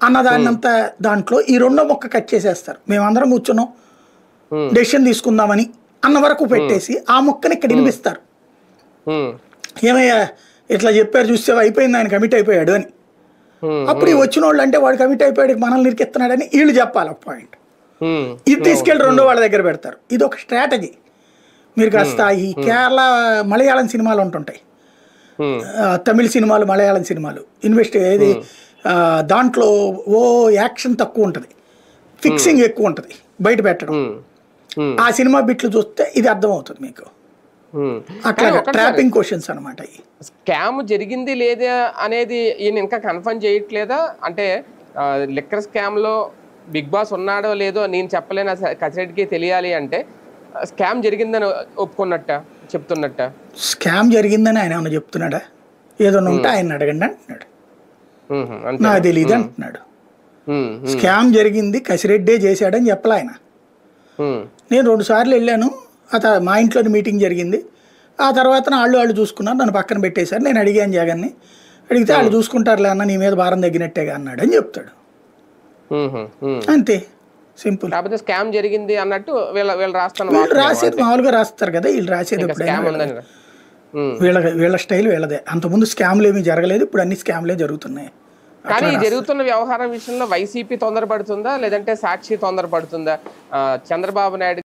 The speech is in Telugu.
అన్నదాన్నంతా దాంట్లో ఈ రెండో మొక్క కట్ చేసేస్తారు. మేమందరం కూర్చున్నాం డెసిషన్ తీసుకుందామని అన్న వరకు పెట్టేసి ఆ మొక్కని ఇక్కడ వినిపిస్తారు. ఏమయ్యా ఇట్లా చెప్పారు చూస్తే అయిపోయింది, ఆయన కమిట్ అయిపోయాడు అని. అప్పుడు ఈ వచ్చిన వాళ్ళు అంటే వాడు కమిట్ అయిపోయాడు మనల్ని నిరికెత్తున్నాడని వీళ్ళు చెప్పాలి ఒక పాయింట్. ఇది తీసుకెళ్ళి రెండో వాళ్ళ దగ్గర పెడతారు. ఇది ఒక స్ట్రాటజీ. మీరు కాస్త ఈ కేరళ మలయాళం సినిమాలు ఉంటుంటాయి, తమిళ సినిమాలు మలయాళం సినిమాలు ఏది దాంట్లో ఓ యాక్షన్ తక్కువ ఉంటుంది, ఫిక్సింగ్ ఎక్కువ ఉంటుంది, బయట పెట్టడం. ఆ సినిమా బిట్లు చూస్తే ఇది అర్థమవుతుంది మీకు. అట్లా ట్రాపింగ్ క్వశ్చన్స్ అనమాట. స్కామ్ జరిగింది లేదా అనేది ఈయన ఇంకా కన్ఫర్మ్ చేయట్లేదా? అంటే లిక్కర్ స్కామ్ లో బిగ్ బాస్ ఉన్నాడో లేదో నేను చెప్పలేను, కసిరెడ్డికి తెలియాలి అంటే స్కామ్ జరిగిందని ఒప్పుకున్నట్ట చెప్తున్నట్ట? స్కామ్ జరిగిందని ఆయన ఏమన్నా చెప్తున్నాడా? ఏదన్నా ఉంటే ఆయన అడగండి అంటున్నాడు. నాకు తెలియదు అంటున్నాడు. స్కామ్ జరిగింది కసిరెడ్డే చేశాడని చెప్పలే ఆయన. నేను 2 సార్లు వెళ్ళాను, మా ఇంట్లోని మీటింగ్ జరిగింది. ఆ తర్వాత వాళ్ళు చూసుకున్నారు, నన్ను పక్కన పెట్టేశారు. నేను అడిగాను జగన్ని, అడిగితే వాళ్ళు చూసుకుంటారులే అన్న, నీ మీద భారం తగ్గినట్టేగా అన్నాడు అని చెప్తాడు. అంతే, సింపుల్. కాకపోతే స్కామ్ జరిగింది అన్నట్టు వీళ్ళు రాసేది మామూలుగా రాస్తారు కదా, వీళ్ళు రాసేది వీళ్ళ స్టైల్ వీళ్ళదే. అంతకుముందు స్కామ్లు ఏమీ జరగలేదు, ఇప్పుడు అన్ని స్కామ్లే జరుగుతున్నాయి. కానీ జరుగుతున్న వ్యవహారం విషయంలో వైసీపీ తొందరపడుతుందా లేదంటే సాక్షి తొందరపడుతుందా? చంద్రబాబు నాయుడు